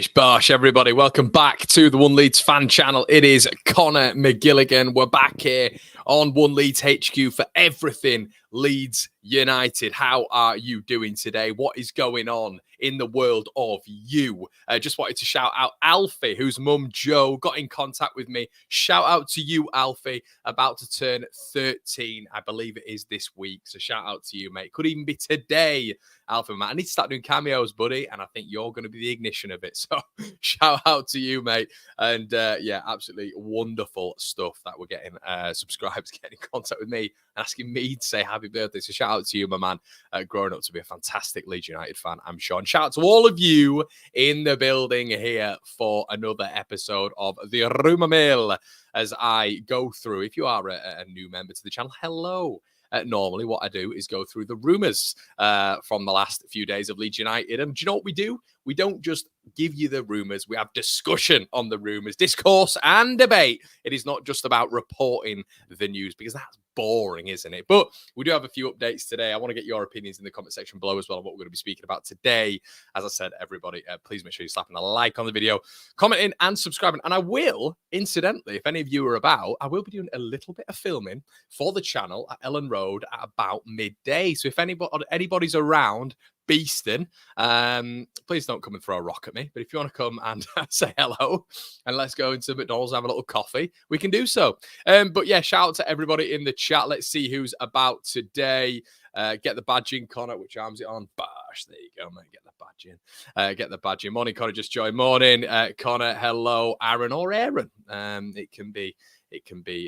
Bish Bosh, everybody. Welcome back to the One Leeds fan channel. It is Connor McGilligan. We're back here on One Leeds HQ for everything Leeds United. How are you doing today? What is going on in the world of you? Just wanted to shout out Alfie, whose mum Jo got in contact with me. Shout out to you, Alfie, about to turn 13. I believe it is this week. So shout out to you, mate. Could even be today, Alfie, man. I need to start doing cameos, buddy, and I think you're going to be the ignition of it. So shout out to you, mate. And yeah, absolutely wonderful stuff that we're getting subscribers getting in contact with me and asking me to say happy birthday. So shout out to you, my man, growing up to be a fantastic Leeds United fan, I'm sure. And shout out to all of you in the building here for another episode of the Rumour Mill as I go through, if you are a new member to the channel, hello. Normally, what I do is go through the rumours from the last few days of Leeds United. And do you know what we do? We don't just give you the rumours. We have discussion on the rumours, discourse and debate. It is not just about reporting the news because that's boring, isn't it? But we do have a few updates today. I want to get your opinions in the comment section below as well on what we're going to be speaking about today. As I said, everybody, please make sure you're slapping a like on the video, commenting and subscribing. And I will, incidentally, if any of you are about, I will be doing a little bit of filming for the channel at Ellen Road at about midday. So if anybody's around, beasting, please don't come and throw a rock at me, but if you want to come and say hello and let's go into McDonald's and have a little coffee, we can do so. But yeah, shout out to everybody in the chat. Let's see who's about today. Get the badge in, Connor. Which arm's it on? Bash, there you go, mate. Get the badge in. Get the badge in. Morning, Connor, just joined. Morning, Connor. Hello, Aaron or Aaron. It can be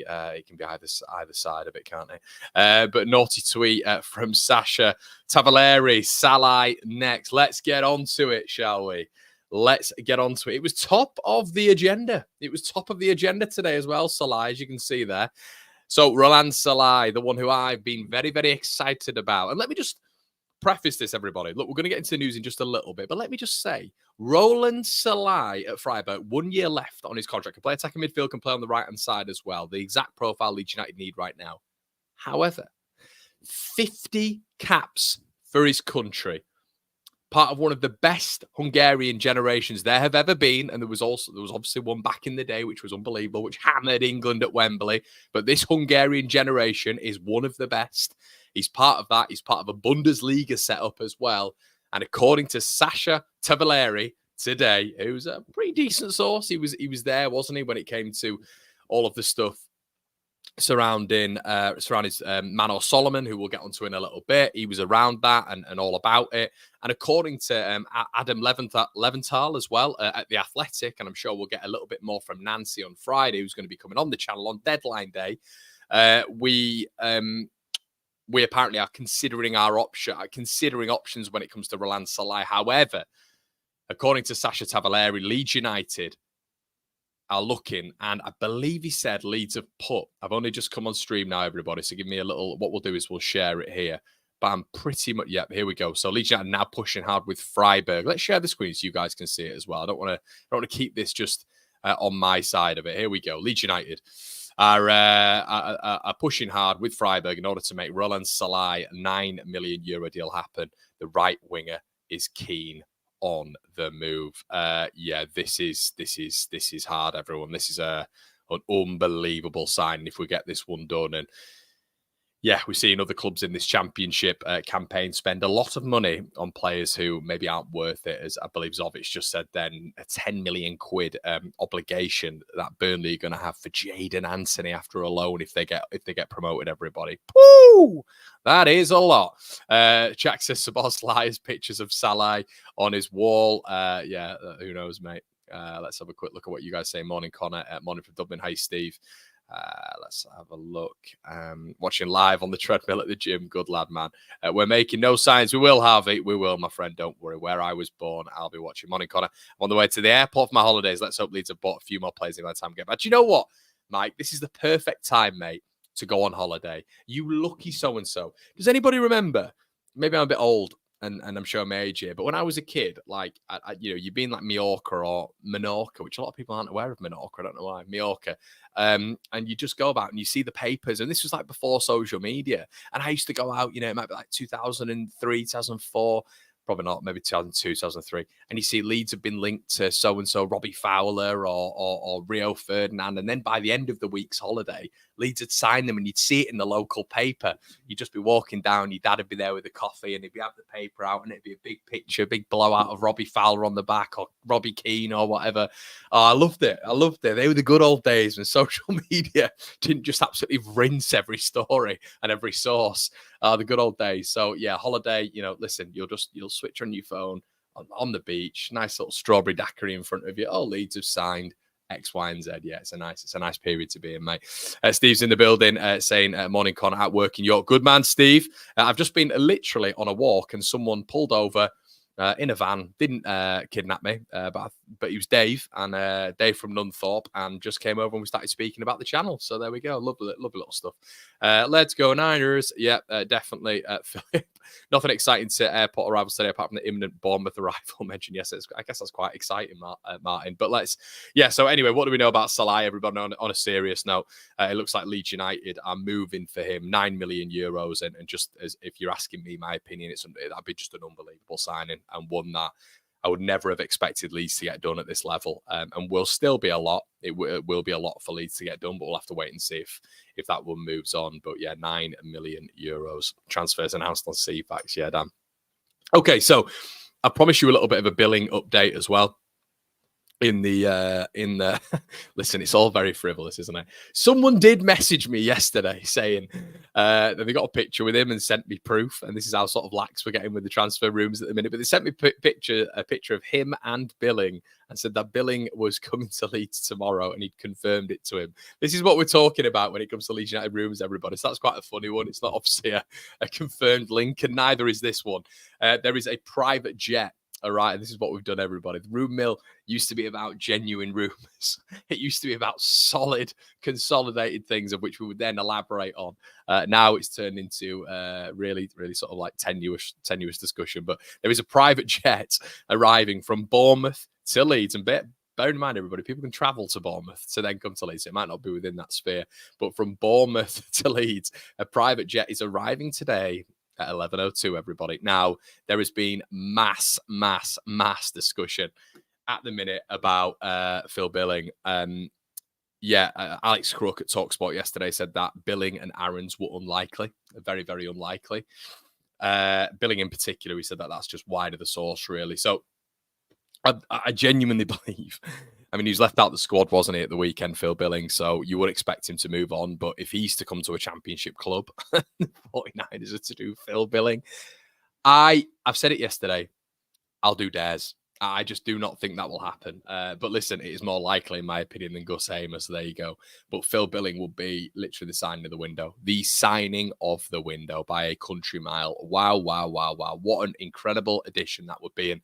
either side of it, can't it? But naughty tweet from Sasha Tavaleri, Sallai next. Let's get on to it, shall we? Let's get on to it. It was top of the agenda. It was top of the agenda today as well, Sallai, as you can see there. So Roland Sallai, the one who I've been very, very excited about. And let me just preface this, everybody. Look, we're going to get into the news in just a little bit, but let me just say, Roland Sallai at Freiburg, 1 year left on his contract. Can play attacking midfield, can play on the right-hand side as well. The exact profile Leeds United need right now. However, 50 caps for his country. Part of one of the best Hungarian generations there have ever been. And there was obviously one back in the day, which was unbelievable, which hammered England at Wembley. But this Hungarian generation is one of the best. He's part of that. He's part of a Bundesliga setup as well. And according to Sasha Tavaleri today, who's a pretty decent source, he was there, wasn't he, when it came to all of the stuff surrounding Manor Solomon, who we'll get onto in a little bit. He was around that and all about it. And according to Adam Leventhal as well at The Athletic, and I'm sure we'll get a little bit more from Nancy on Friday, who's going to be coming on the channel on deadline day, we apparently are considering options when it comes to Roland Sallai. However, according to Sasha Tavaleri, Leeds United are looking, and I believe he said Leeds have put, I've only just come on stream now, everybody, so give me a little, what we'll do is we'll share it here, but I'm pretty much, yep, here we go. So Leeds United now pushing hard with Freiburg. Let's share the screen so you guys can see it as well. I don't want to keep this just on my side of it. Here we go. Leeds United are pushing hard with Freiburg in order to make Roland Sallai €9 million deal happen. The right winger is keen on the move. Yeah, this is hard, everyone. This is an unbelievable sign if we get this one done. And yeah, we're seeing other clubs in this championship campaign spend a lot of money on players who maybe aren't worth it. As I believe Zovic just said then, a 10 million quid obligation that Burnley are going to have for Jadon Anthony after a loan if they get promoted, everybody. Woo! That is a lot. Jack says Szoboszlai has pictures of Sallai on his wall. Yeah, who knows, mate. Let's have a quick look at what you guys say. Morning, Connor. Morning from Dublin. Hey, Steve. Let's have a look. Watching live on the treadmill at the gym. Good lad, man. We're making no signs. We will, Harvey. We will, my friend. Don't worry. Where I was born, I'll be watching. Morning, Connor. I'm on the way to the airport for my holidays. Let's hope Leeds have bought a few more players in my time to get back. Do you know what, Mike? This is the perfect time, mate, to go on holiday. You lucky so-and-so. Does anybody remember? Maybe I'm a bit old. And I'm showing my age here, but when I was a kid, like, you've been like Mallorca or Menorca, which a lot of people aren't aware of Menorca. I don't know why. Mallorca. And you just go about and you see the papers. And this was like before social media. And I used to go out, it might be like 2003, 2004. Probably not, maybe 2002, 2003. And you see Leeds have been linked to so-and-so, Robbie Fowler or Rio Ferdinand. And then by the end of the week's holiday, Leeds had signed them and you'd see it in the local paper. You'd just be walking down, your dad would be there with a coffee and he'd be have the paper out and it'd be a big picture, big blowout of Robbie Fowler on the back or Robbie Keane or whatever. Oh, I loved it. They were the good old days when social media didn't just absolutely rinse every story and every source. The good old days. So yeah, holiday, listen, you'll switch on your phone on the beach, nice little strawberry daiquiri in front of you. Oh, Leeds have signed X, Y, and Z. Yeah, it's a nice period to be in, mate. Steve's in the building saying, morning, Connor, at work in York. Good man, Steve. I've just been literally on a walk and someone pulled over in a van. Didn't kidnap me, but he was Dave, and Dave from Nunthorpe, and just came over and we started speaking about the channel. So there we go. Lovely little stuff. Let's go Niners. Yeah, definitely. Philip, nothing exciting to airport arrivals today apart from the imminent Bournemouth arrival mentioned. Yes, I guess that's quite exciting, Martin. But so anyway, what do we know about Sallai, everybody? On a serious note, it looks like Leeds United are moving for him, €9 million. And just as if you're asking me my opinion, that'd be just an unbelievable signing and one that I would never have expected Leeds to get done at this level, and will still be a lot. It will be a lot for Leeds to get done, but we'll have to wait and see if that one moves on. But yeah, €9 million transfers announced on CFAX. Yeah, damn. Okay, so I promise you a little bit of a billing update as well. In the listen, it's all very frivolous, isn't it? Someone did message me yesterday saying that they got a picture with him and sent me proof, and this is how sort of lax we're getting with the transfer rooms at the minute. But they sent me a picture of him and Billing and said that Billing was coming to Leeds tomorrow, and he'd confirmed it to him. This is what we're talking about when it comes to Leeds United rooms, everybody. So that's quite a funny one. It's not obviously a confirmed link, and neither is this one. There is a private jet. All right, this is what we've done, everybody. The Room Mill used to be about genuine rumours. It used to be about solid, consolidated things of which we would then elaborate on. Now it's turned into really, really sort of like tenuous discussion. But there is a private jet arriving from Bournemouth to Leeds. And bear in mind, everybody, people can travel to Bournemouth to then come to Leeds. It might not be within that sphere. But from Bournemouth to Leeds, a private jet is arriving today at 11:02, everybody. Now, there has been mass discussion at the minute about Phil Billing. Alex Crook at TalkSport yesterday said that Billing and Aarons were unlikely, very, very unlikely. Billing in particular, he said that that's just wide of the source, really. So I genuinely believe, I mean, he was left out the squad, wasn't he, at the weekend, Phil Billing? So you would expect him to move on. But if he's to come to a championship club, the 49ers are to do Phil Billing. I've said it yesterday. I'll do dares. I just do not think that will happen. But listen, it is more likely, in my opinion, than Gus Amos. There you go. But Phil Billing will be literally the signing of the window. The signing of the window by a country mile. Wow. What an incredible addition that would be. And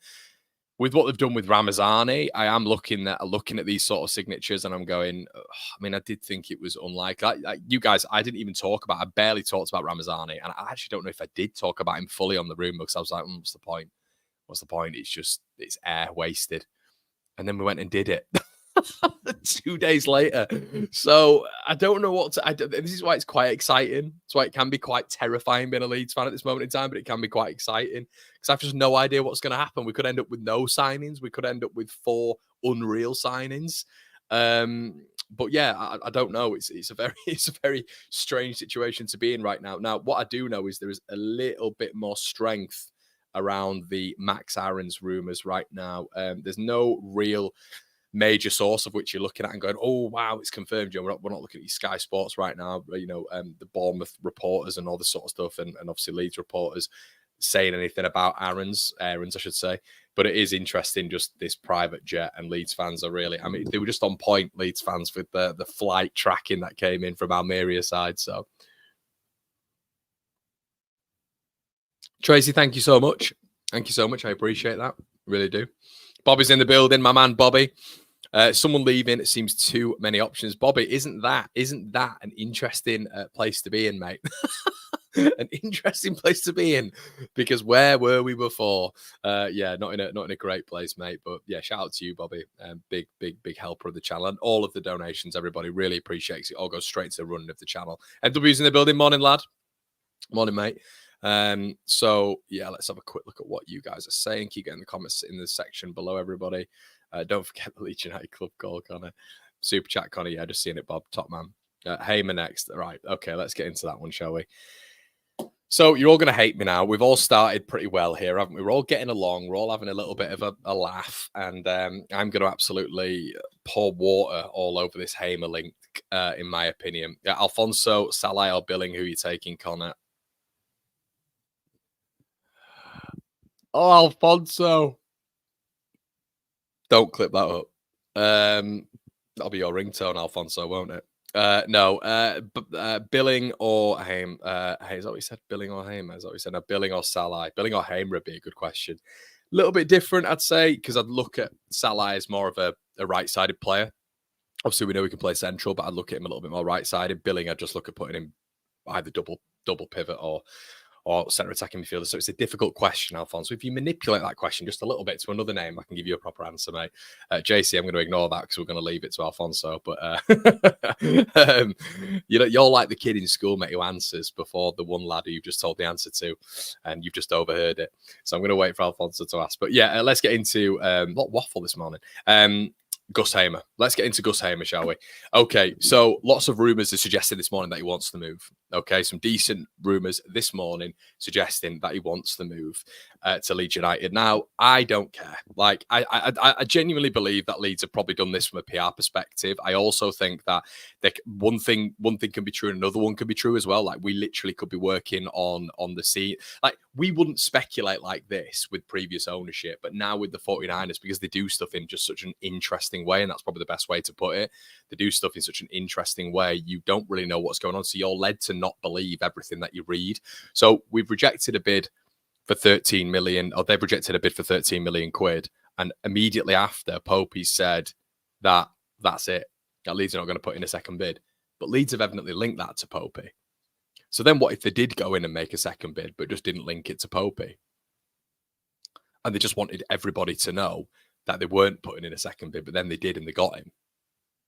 with what they've done with Ramazani, I am looking at these sort of signatures and I'm going, I mean, I did think it was unlikely. You guys, I didn't even talk about, I barely talked about Ramazani. And I actually don't know if I did talk about him fully on the room because I was like, what's the point? It's air wasted. And then we went and did it 2 days later. So I don't know what to, this is why it's quite exciting. It's why it can be quite terrifying being a Leeds fan at this moment in time, but it can be quite exciting because I've just no idea what's going to happen. We could end up with no signings. We could end up with 4 unreal signings. But yeah, I don't know. It's a very strange situation to be in right now. Now, what I do know is there is a little bit more strength around the Max Aarons rumours right now. There's no real major source of which you're looking at and going, oh, wow, it's confirmed. We're not looking at Sky Sports right now, the Bournemouth reporters and all this sort of stuff, and obviously Leeds reporters saying anything about Aarons, I should say. But it is interesting, just this private jet, and Leeds fans are really, I mean, they were just on point, Leeds fans, with the flight tracking that came in from Almeria side. So, Tracy, thank you so much. Thank you so much. I appreciate that. Really do. Bobby's in the building, my man Bobby. Someone leaving. It seems too many options. Bobby, isn't that an interesting place to be in, mate? An interesting place to be in, because where were we before? Not in a great place, mate. But yeah, shout out to you, Bobby. Big helper of the channel, and all of the donations. Everybody really appreciates it. All goes straight to the running of the channel. MW's in the building. Morning, lad. Morning, mate. So yeah, let's have a quick look at what you guys are saying. Keep getting the comments in the section below, everybody. Don't forget the Leeds United Club goal, Connor. Super chat, Connor. Yeah, just seeing it, Bob. Top man. Hamer next. Right. Okay, let's get into that one, shall we? So you're all going to hate me now. We've all started pretty well here, haven't we? We're all getting along. We're all having a little bit of a laugh. And I'm going to absolutely pour water all over this Hamer link, in my opinion. Yeah, Alfonso, Sallai or Billing, who are you taking, Connor? Oh, Alfonso. Don't clip that up. That'll be your ringtone, Alfonso, won't it? No, Billing or Haim. Hey, is that what you said? Billing or Haim? Is that what you said? No, Billing or Sallai. Billing or Haim would be a good question. A little bit different, I'd say, because I'd look at Sallai as more of a right-sided player. Obviously, we know he can play central, but I'd look at him a little bit more right-sided. Billing, I'd just look at putting him either double pivot or centre attacking midfielder. So it's a difficult question, Alfonso. If you manipulate that question just a little bit to another name, I can give you a proper answer, mate. JC, I'm going to ignore that because we're going to leave it to Alfonso. But you're like the kid in school, mate, who answers before the one lad who you've just told the answer to, and you've just overheard it. So I'm going to wait for Alfonso to ask. But yeah, let's get into what waffle this morning. Gus Hamer. Let's get into Gus Hamer, shall we? Okay, so lots of rumours are suggesting this morning that he wants to move. Okay, some decent rumours this morning suggesting that he wants to move to Leeds United. Now, I don't care. Like, I genuinely believe that Leeds have probably done this from a PR perspective. I also think that one thing can be true and another one can be true as well. Like, we literally could be working on the scene. Like, we wouldn't speculate like this with previous ownership, but now with the 49ers, because they do stuff in just such an interesting way, and that's probably the best way to put it. They do stuff in such an interesting way. You don't really know what's going on, so you're led to not believe everything that you read. So we've rejected a bid for 13 million, or they've rejected a bid for 13 million quid. And immediately after, Popey said that that's it. That Leeds are not going to put in a second bid. But Leeds have evidently linked that to Popey. So then what if they did go in and make a second bid, but just didn't link it to Popey? And they just wanted everybody to know that they weren't putting in a second bid, but then they did and they got him.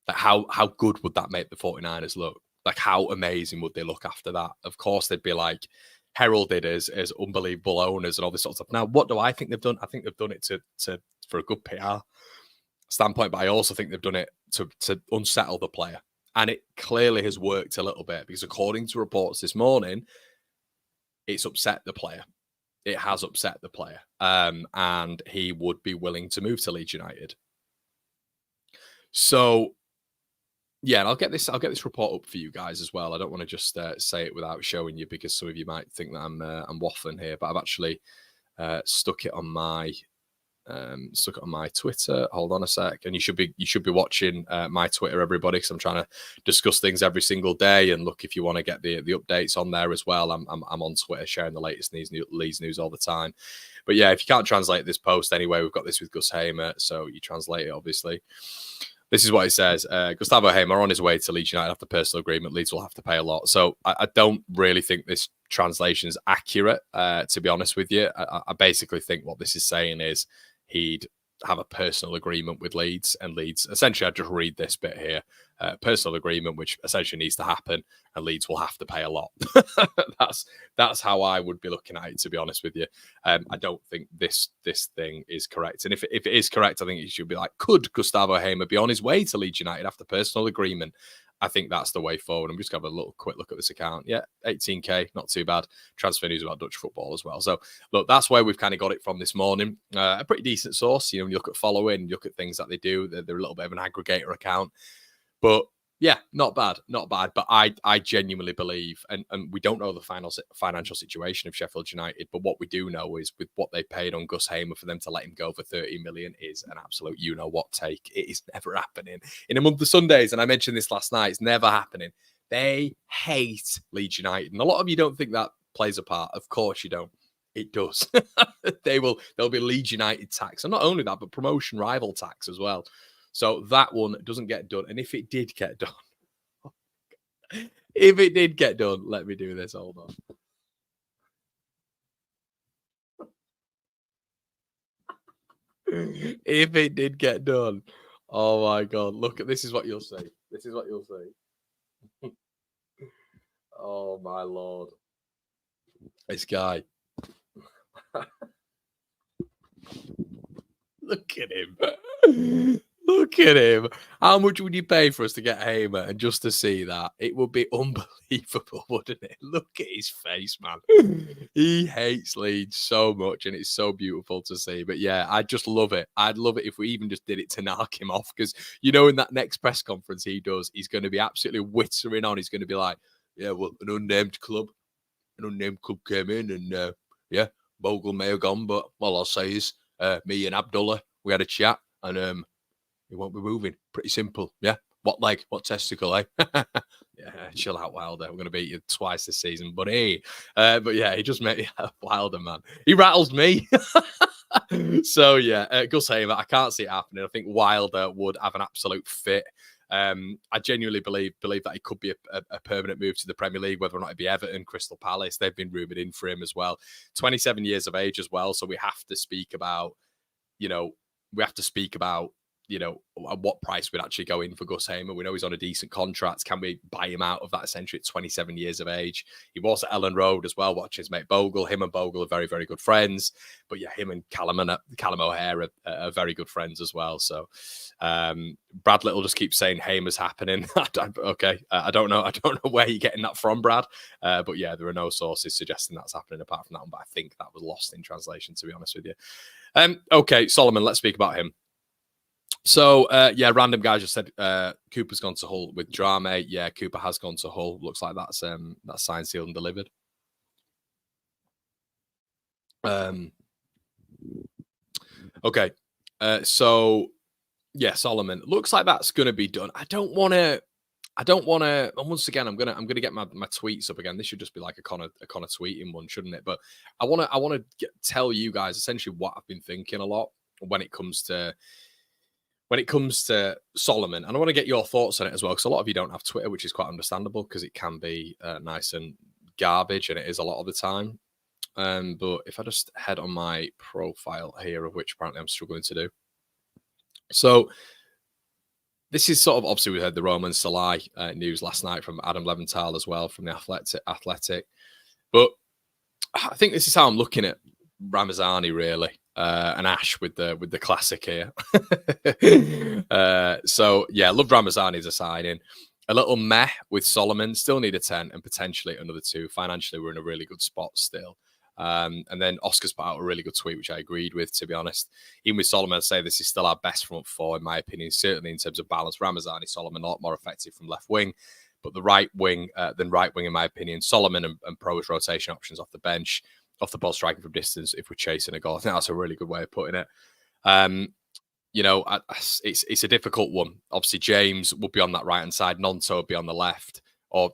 Like, how good would that make the 49ers look? Like, how amazing would they look after that? Of course, they'd be like heralded as unbelievable owners and all this sort of stuff. Now, what do I think they've done? I think they've done it to for a good PR standpoint, but I also think they've done it to unsettle the player. And it clearly has worked a little bit because according to reports this morning, it's upset the player. It has upset the player. And he would be willing to move to Leeds United. So, yeah, and I'll get this report up for you guys as well. I don't want to just say it without showing you because some of you might think that I'm waffling here, but I've actually stuck it on my Twitter. Hold on a sec, and you should be watching my Twitter, everybody, because I'm trying to discuss things every single day. And look, if you want to get the updates on there as well, I'm on Twitter sharing the latest Leeds news all the time. But yeah, if you can't translate this post anyway, we've got this with Gus Hamer, so you translate it obviously. This is what it says. Gustavo Hamer on his way to Leeds United after personal agreement. Leeds will have to pay a lot. So I don't really think this translation is accurate, to be honest with you. I basically think what this is saying is he'd have a personal agreement with Leeds, and Leeds, essentially, I just read this bit here, personal agreement, which essentially needs to happen, and Leeds will have to pay a lot. That's how I would be looking at it, to be honest with you. I don't think this thing is correct. And if it is correct, I think it should be like, could Gustavo Hamer be on his way to Leeds United after personal agreement? I think that's the way forward. I'm just going to have a quick look at this account. Yeah, 18K, not too bad. Transfer news about Dutch football as well. So, look, that's where we've kind of got it from this morning. A pretty decent source. You know, when you look at following, you look at things that they do, they're a little bit of an aggregator account. But yeah, not bad. But I genuinely believe, and we don't know the financial situation of Sheffield United, but what we do know is with what they paid on Gus Hamer for them to let him go for 30 million is an absolute you-know-what take. It is never happening. In a month of Sundays, and I mentioned this last night, it's never happening. They hate Leeds United. And a lot of you don't think that plays a part. Of course you don't. It does. There'll be Leeds United tax. And not only that, but promotion rival tax as well. So that one doesn't get done. And if it did get done, let me do this. Hold on. If it did get done, oh my God, look at this is what you'll see. Oh my Lord. This guy. Look at him. Look at him. How much would you pay for us to get Hamer? And just to see that, it would be unbelievable, wouldn't it? Look at his face, man. He hates Leeds so much, and it's so beautiful to see. But yeah, I just love it. I'd love it if we even just did it to knock him off, because, you know, in that next press conference he does, he's going to be absolutely whittering on. He's going to be like, yeah, well, an unnamed club came in, and yeah, Bogle may have gone, but all I'll say is me and Abdullah, we had a chat, and he won't be moving. Pretty simple. Yeah. What leg? What testicle, eh? Yeah, chill out, Wilder. We're going to beat you twice this season, buddy. But yeah, he just made me Wilder, man. He rattles me. So yeah, Gus Hamer, I can't see it happening. I think Wilder would have an absolute fit. I genuinely believe that it could be a permanent move to the Premier League, whether or not it'd be Everton, Crystal Palace. They've been rumoured in for him as well. 27 years of age as well. So we have to speak about, at what price we'd actually go in for Gus Hamer. We know he's on a decent contract. Can we buy him out of that essentially at 27 years of age? He was at Ellen Road as well, watching his mate Bogle. Him and Bogle are very, very good friends. But yeah, him and Callum O'Hare are very good friends as well. So Brad Little just keeps saying Hamer's happening. Okay, I don't know where you're getting that from, Brad. But yeah, there are no sources suggesting that's happening apart from that one. But I think that was lost in translation, to be honest with you. Okay, Solomon, let's speak about him. So, yeah, random guy just said Cooper's gone to Hull with Drame. Yeah, Cooper has gone to Hull. Looks like that's signed, sealed, and delivered. Okay. So, yeah, Solomon. Looks like that's going to be done. I don't want to. And once again, I'm gonna get my tweets up again. This should just be like a Connor tweeting one, shouldn't it? But I want to tell you guys essentially what I've been thinking a lot when it comes to Solomon, and I want to get your thoughts on it as well, because a lot of you don't have Twitter, which is quite understandable because it can be nice and garbage, and it is a lot of the time. But if I just head on my profile here, of which apparently I'm struggling to do. So this is sort of, obviously we heard the Roland Sallai news last night from Adam Leventhal as well, from the Athletic. But I think this is how I'm looking at Ramazani, really. And Ash with the classic here. So yeah, love Ramazani as a signing. A little meh with Solomon, still need a 10 and potentially another 2. Financially, we're in a really good spot still. And then Oscar's put out a really good tweet, which I agreed with, to be honest. Even with Solomon, I'd say this is still our best front four, in my opinion, certainly in terms of balance. Ramazani, Solomon, a lot more effective from left wing, but the right wing, in my opinion. Solomon and Pro as rotation options off the bench, off the ball, striking from distance if we're chasing a goal. I think that's a really good way of putting it. It's a difficult one. Obviously, James would be on that right-hand side. Nonto would be on the left, or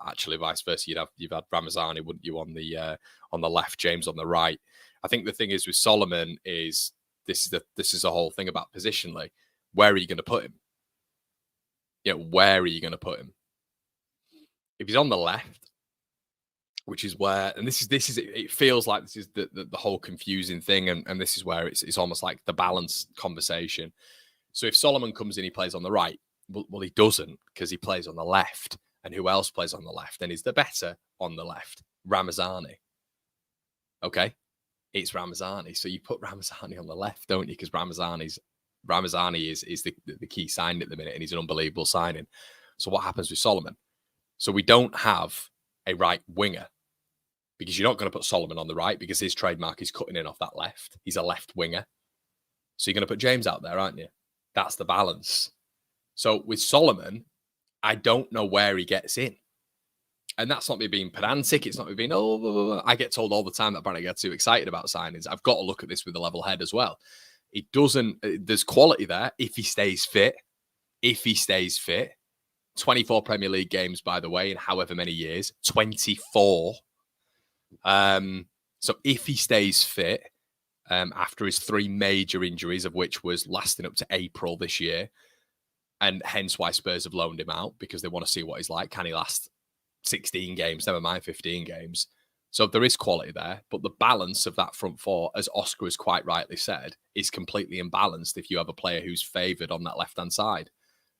actually vice versa. You've had Ramazani, wouldn't you, on the left, James on the right. I think the thing is with Solomon is this is the whole thing about positionally. Where are you going to put him? Where are you going to put him? If he's on the left, which is where, and this is it feels like this is the whole confusing thing, and this is where it's almost like the balance conversation. So if Solomon comes in, he plays on the right. Well, he doesn't, because he plays on the left. And who else plays on the left? And is the better on the left? Ramazani. Okay, it's Ramazani. So you put Ramazani on the left, don't you? Because Ramazani is the key signing at the minute, and he's an unbelievable signing. So what happens with Solomon? So we don't have a right winger, because you're not going to put Solomon on the right, because his trademark is cutting in off that left. He's a left winger. So you're going to put James out there, aren't you? That's the balance. So with Solomon, I don't know where he gets in. And that's not me being pedantic. It's not me being, blah, blah, blah. I get told all the time that apparently I get too excited about signings. I've got to look at this with a level head as well. There's quality there if he stays fit. 24 Premier League games, by the way, in however many years. 24. So if he stays fit, after his 3 major injuries, of which was lasting up to April this year, and hence why Spurs have loaned him out, because they want to see what he's like. Can he last 16 games, never mind 15 games? So there is quality there, but the balance of that front four, as Oscar has quite rightly said, is completely imbalanced if you have a player who's favoured on that left-hand side.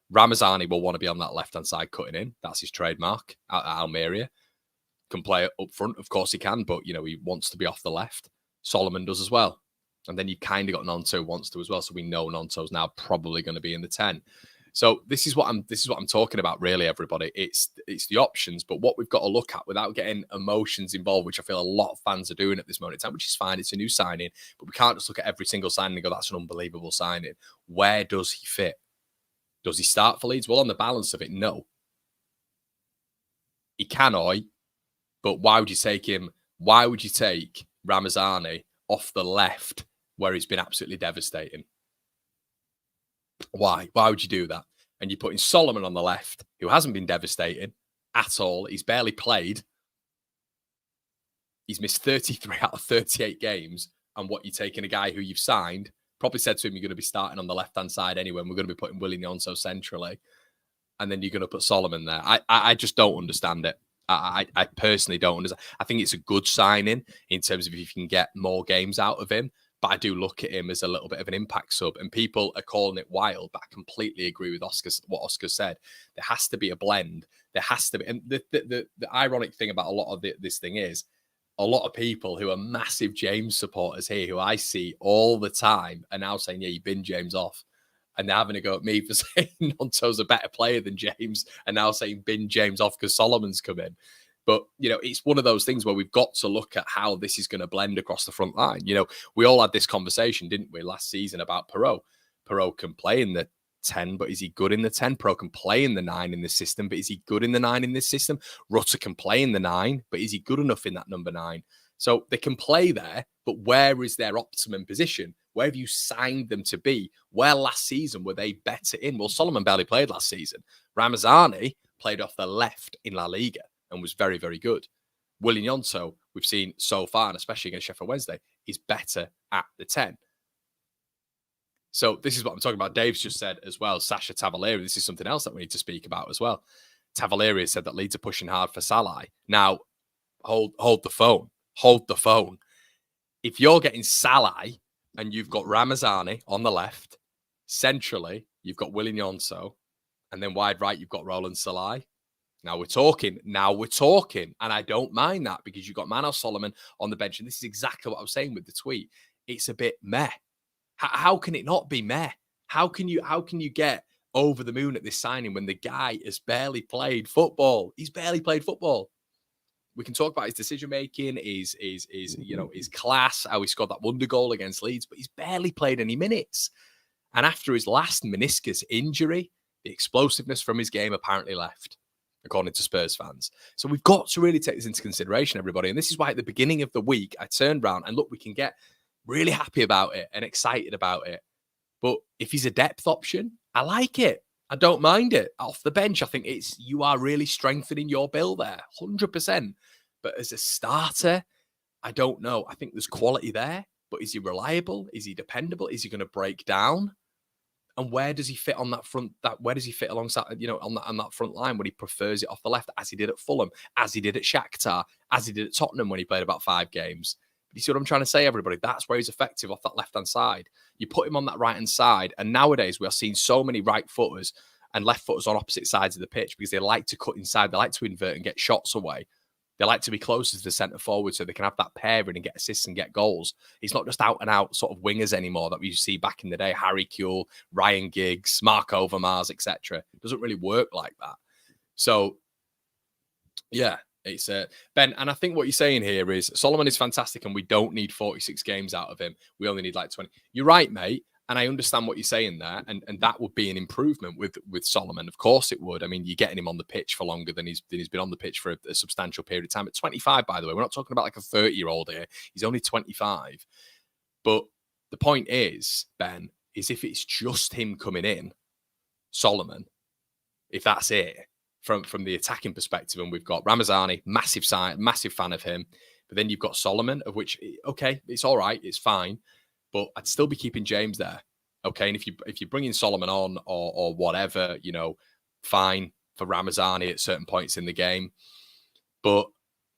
Ramazani will want to be on that left-hand side cutting in. That's his trademark at Almeria. can play up front. Of course he can, but, you know, he wants to be off the left. Solomon does as well. And then you've kind of got Nonto who wants to as well. So we know Nonto's now probably going to be in the 10. So this is what I'm talking about, really, everybody. It's the options, but what we've got to look at without getting emotions involved, which I feel a lot of fans are doing at this moment in time, which is fine. It's a new signing, but we can't just look at every single signing and go, that's an unbelievable signing. Where does he fit? Does he start for Leeds? Well, on the balance of it, no. He can, but why would you take him? Why would you take Ramazani off the left where he's been absolutely devastating? Why? Why would you do that? And you're putting Solomon on the left, who hasn't been devastating at all. He's barely played. He's missed 33 out of 38 games. And what you're taking a guy who you've signed, probably said to him, you're going to be starting on the left-hand side anyway, and we're going to be putting Willie Nyonso centrally. And then you're going to put Solomon there. I just don't understand it. I personally don't understand. I think it's a good signing in terms of if you can get more games out of him. But I do look at him as a little bit of an impact sub. And people are calling it wild, but I completely agree with what Oscar said. There has to be a blend. There has to be. And the ironic thing about a lot of this thing is a lot of people who are massive James supporters here, who I see all the time, are now saying, yeah, you bin James off. And they're having a go at me for saying Nonto's a better player than James, and now saying bin James off because Solomon's come in. But, you know, it's one of those things where we've got to look at how this is going to blend across the front line. You know, we all had this conversation, didn't we, last season about Perot. Perot can play in the 10, but is he good in the 10? Perot can play in the 9 in this system, but is he good in the 9 in this system? Rutter can play in the 9, but is he good enough in that number 9? So they can play there, but where is their optimum position? Where have you signed them to be? Where last season were they better in? Well, Solomon barely played last season. Ramazani played off the left in La Liga and was very, very good. Willie Nyonto, we've seen so far, and especially against Sheffield Wednesday, is better at the 10. So this is what I'm talking about. Dave's just said as well, Sasha Tavalieri, this is something else that we need to speak about as well. Tavalieri said that Leeds are pushing hard for Sallai. Now, hold the phone. Hold the phone. If you're getting Sallai and you've got Ramazani on the left, centrally, you've got Willie Nyonto, and then wide right, you've got Roland Sallai. Now we're talking. And I don't mind that because you've got Manor Solomon on the bench. And this is exactly what I was saying with the tweet. It's a bit meh. How can it not be meh? How can you get over the moon at this signing when the guy has barely played football? He's barely played football. We can talk about his decision-making, his class, how he scored that wonder goal against Leeds, but he's barely played any minutes. And after his last meniscus injury, the explosiveness from his game apparently left, according to Spurs fans. So we've got to really take this into consideration, everybody. And this is why at the beginning of the week, I turned around and look, we can get really happy about it and excited about it. But if he's a depth option, I like it. I don't mind it. Off the bench, I think you are really strengthening your bill there, 100%. But as a starter, I don't know. I think there's quality there, but is he reliable? Is he dependable? Is he going to break down? And where does he fit on that front? Where does he fit alongside, on that front line when he prefers it off the left, as he did at Fulham, as he did at Shakhtar, as he did at Tottenham when he played about 5 games? But you see what I'm trying to say, everybody? That's where he's effective off that left-hand side. You put him on that right-hand side, and nowadays we are seeing so many right-footers and left-footers on opposite sides of the pitch because they like to cut inside, they like to invert and get shots away. They like to be closer to the centre forward so they can have that pairing and get assists and get goals. It's not just out and out sort of wingers anymore that we used to see back in the day. Harry Kewell, Ryan Giggs, Mark Overmars, etc. It doesn't really work like that. So, yeah, it's Ben. And I think what you're saying here is Solomon is fantastic and we don't need 46 games out of him. We only need like 20. You're right, mate. And I understand what you're saying there. And that would be an improvement with Solomon. Of course it would. I mean, you're getting him on the pitch for longer than he's been on the pitch for a substantial period of time. At 25, by the way, we're not talking about like a 30-year-old here. He's only 25. But the point is, Ben, is if it's just him coming in, Solomon, if that's it, from the attacking perspective, and we've got Ramazani, massive fan of him. But then you've got Solomon, of which, okay, it's all right, it's fine. But I'd still be keeping James there, okay? And if you bring in Solomon on or whatever, fine for Ramazani at certain points in the game. But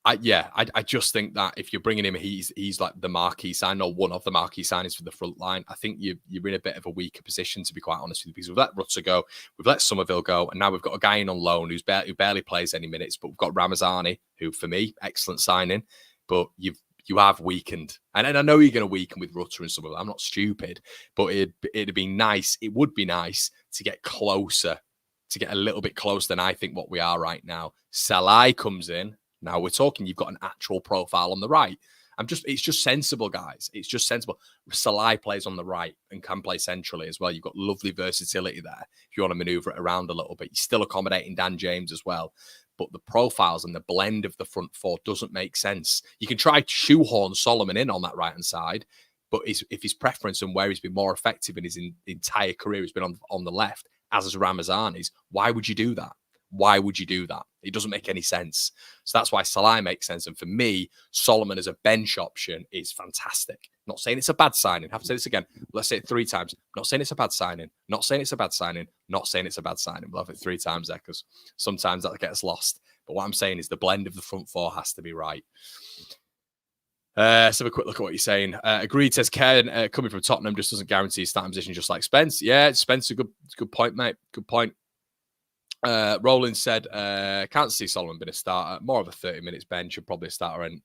I just think that if you're bringing him, he's like the marquee sign or one of the marquee signings for the front line. I think you're in a bit of a weaker position, to be quite honest with you, because we've let Rutter go, we've let Somerville go, and now we've got a guy in on loan who barely plays any minutes. But we've got Ramazani, who for me, excellent signing, but you have weakened, and I know you're going to weaken with Rutter and Somerville. I'm not stupid, but it'd be nice. It would be nice to get closer, to get a little bit closer than I think what we are right now. Sallai comes in. Now we're talking, you've got an actual profile on the right. It's just sensible, guys. It's just sensible. Sallai plays on the right and can play centrally as well. You've got lovely versatility there. If you want to maneuver it around a little bit, you're still accommodating Dan James as well. But the profiles and the blend of the front four doesn't make sense. You can try to shoehorn Solomon in on that right-hand side, but if his preference and where he's been more effective in his entire career has been on the left, as is Ramazani's, why would you do that? Why would you do that? It doesn't make any sense. So that's why Sallai makes sense. And for me, Solomon as a bench option is fantastic. Not saying it's a bad signing. I have to say this again. Let's say it 3 times. Not saying it's a bad signing. Not saying it's a bad signing. Not saying it's a bad signing. We'll have it 3 times there because sometimes that gets lost. But what I'm saying is the blend of the front four has to be right. Let's have a quick look at what you're saying. Agreed, says Ken, coming from Tottenham just doesn't guarantee his starting position, just like Spence. Yeah, Spence, a good point, mate. Good point. Roland said, can't see Solomon being a starter. More of a 30 minutes bench and probably a starter. And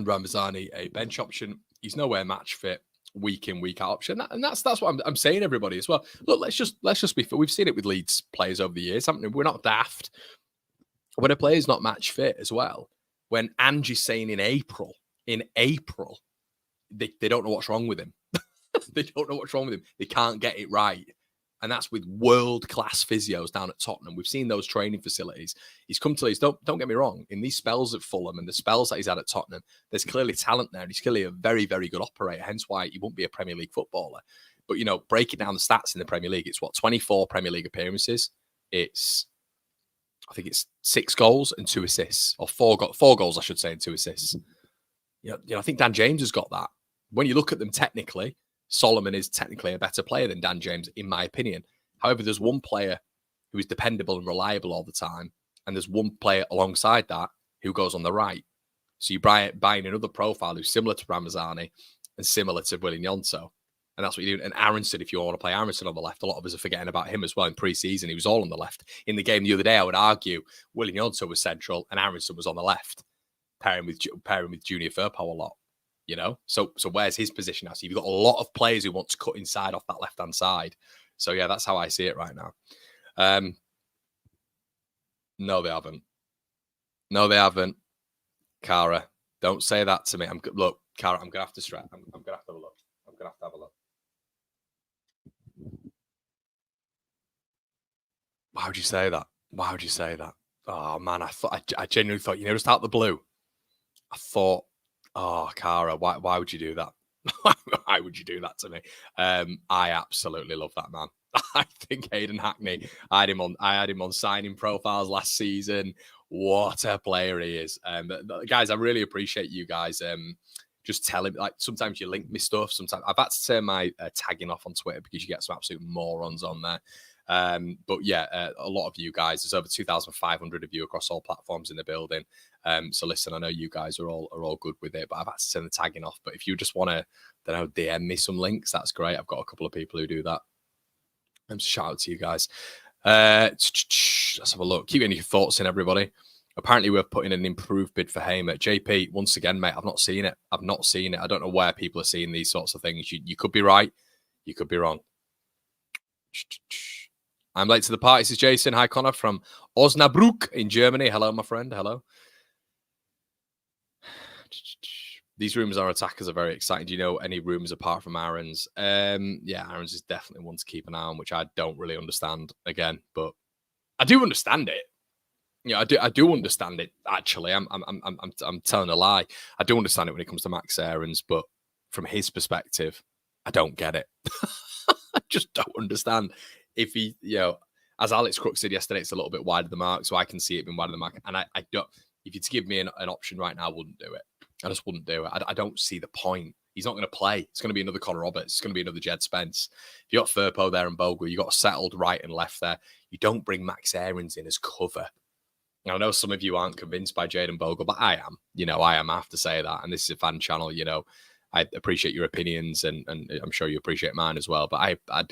Ramazani, a bench option. He's nowhere match fit, week in, week out option. And that's what I'm saying, everybody, as well. Look, let's just be fair. We've seen it with Leeds players over the years, haven't we? We're not daft. When a player's not match fit as well, when Angie's saying in April, they don't know what's wrong with him. They don't know what's wrong with him. They can't get it right. And that's with world-class physios down at Tottenham. We've seen those training facilities. He's come to Leeds. Don't get me wrong. In these spells at Fulham and the spells that he's had at Tottenham, there's clearly talent there. And he's clearly a very, very good operator. Hence why he won't be a Premier League footballer. But, breaking down the stats in the Premier League, it's 24 Premier League appearances. I think it's 6 goals and 2 assists. Or 4 goals, I should say, and 2 assists. I think Dan James has got that. When you look at them technically, Solomon is technically a better player than Dan James, in my opinion. However, there's one player who is dependable and reliable all the time, and there's one player alongside that who goes on the right. So you're buying another profile who's similar to Ramazani and similar to Willian Yonto. And that's what you do. And Aronson, if you want to play Aronson on the left, a lot of us are forgetting about him as well in pre-season. He was all on the left. In the game the other day, I would argue Willian Yonto was central and Aronson was on the left, pairing with Junior Firpo a lot. So where's his position now? So you've got a lot of players who want to cut inside off that left-hand side. So, yeah, that's how I see it right now. No, they haven't. No, they haven't. Cara, don't say that to me. Look, Cara, I'm going to have to stress. I'm going to have to have a look. I'm going to have a look. Why would you say that? Why would you say that? Oh, man, I genuinely thought, just out the blue, I thought, oh, Cara, why would you do that? Why would you do that to me? I absolutely love that man. I think Hayden Hackney, I had him on signing profiles last season. What a player he is. Guys, I really appreciate you guys just telling me. Like, sometimes you link me stuff. Sometimes I've had to turn my tagging off on Twitter because you get some absolute morons on there. But yeah, a lot of you guys, there's over 2,500 of you across all platforms in the building. So listen, I know you guys are all good with it, but I've had to turn the tagging off. But if you just want to, DM me some links, that's great. I've got a couple of people who do that. Shout out to you guys. Let's have a look. Keep getting your thoughts in, everybody. Apparently, we're putting an improved bid for Hamer. JP, once again, mate, I've not seen it. I don't know where people are seeing these sorts of things. You could be right. You could be wrong. I'm late to the party. This is Jason. Hi, Connor from Osnabrück in Germany. Hello, my friend. Hello. These rumours our attackers are very exciting. Do you know any rumours apart from Aaron's? Yeah, Aaron's is definitely one to keep an eye on, which I don't really understand again, but I do understand it. I do understand it. Actually, I'm telling a lie. I do understand it when it comes to Max Aarons, but from his perspective, I don't get it. I just don't understand. If he, as Alex Crook said yesterday, it's a little bit wide of the mark, so I can see it being wide of the mark. And I don't. If you'd give me an option right now, I wouldn't do it. I just wouldn't do it. I don't see the point. He's not going to play. It's going to be another Connor Roberts. It's going to be another Jed Spence. If you got Firpo there and Bogle, you got settled right and left there. You don't bring Max Aarons in as cover. I know some of you aren't convinced by Jayden Bogle, but I am. You know, I am. I have to say that. And this is a fan channel. You know, I appreciate your opinions, and I'm sure you appreciate mine as well. But I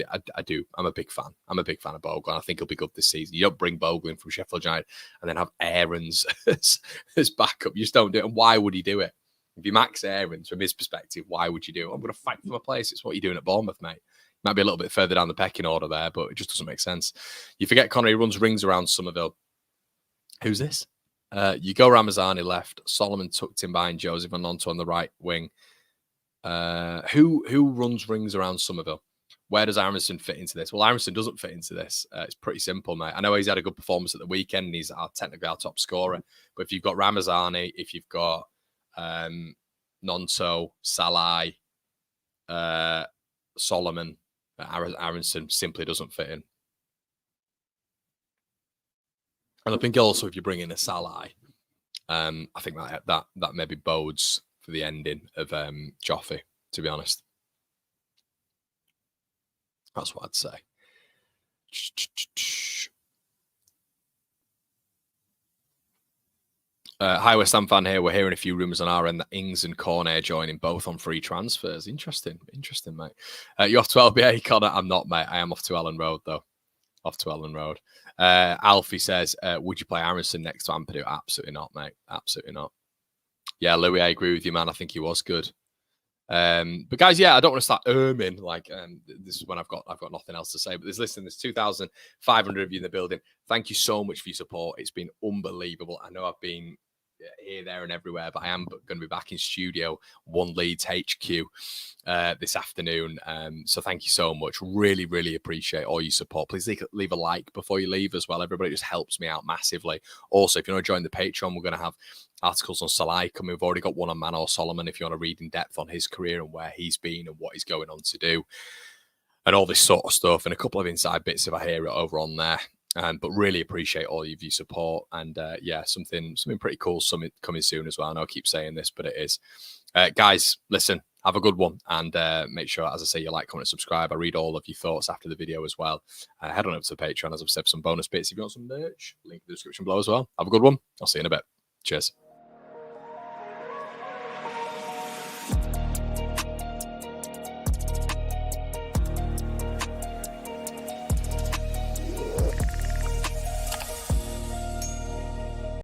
do. I'm a big fan. I'm a big fan of Bogle, and I think he'll be good this season. You don't bring Bogle in from Sheffield United and then have Aarons as backup. You just don't do it. And why would he do it? If you max Aarons, from his perspective, why would you do it? I'm going to fight for my place. It's what you're doing at Bournemouth, mate. Might be a little bit further down the pecking order there, but it just doesn't make sense. You forget Connor, he runs rings around Somerville. Who's this? You go Ramazani left, Solomon tucked in behind Joseph and Nonto on the right wing. Who runs rings around Somerville? Where does Aronson fit into this? Well, Aronson doesn't fit into this. It's pretty simple, mate. I know he's had a good performance at the weekend and he's technically our top scorer. But if you've got Ramazani, if you've got Nonto, Sallai, Solomon, Aronson simply doesn't fit in. And I think also if you bring in a Sallai, I think that maybe bodes for the ending of Joffy, to be honest. That's what I'd say. Hi, West Ham fan here. We're hearing a few rumours on our end that Ings and Cornet joining both on free transfers. Interesting, mate. You off to LBA, Connor? I'm not, mate. I am off to Ellen Road, though. Off to Ellen Road. Alfie says, would you play Aronson next to Ampadu? Absolutely not, mate. Absolutely not. Yeah, Louis, I agree with you, man. I think he was good. But guys, yeah, I don't want to start erming like this is when I've got nothing else to say. But there's 2,500 of you in the building. Thank you so much for your support. It's been unbelievable. I know I've been here, there, and everywhere, but I am going to be back in studio, One Leeds HQ, this afternoon. So thank you so much. Really, really appreciate all your support. Please leave a like before you leave as well. Everybody just helps me out massively. Also, if you want to join the Patreon, we're going to have articles on Sallai coming. We've already got one on Manor Solomon if you want to read in depth on his career and where he's been and what he's going on to do and all this sort of stuff, and a couple of inside bits if I hear it over on there. But really appreciate all of your support, and yeah, something pretty cool coming soon as well. I know I keep saying this, but it is. Guys, listen, have a good one, and make sure, as I say, you like, comment, subscribe. I read all of your thoughts after the video as well. Head on over to the Patreon, as I've said, some bonus bits if you want some merch. Link in the description below as well. Have a good one. I'll see you in a bit. Cheers.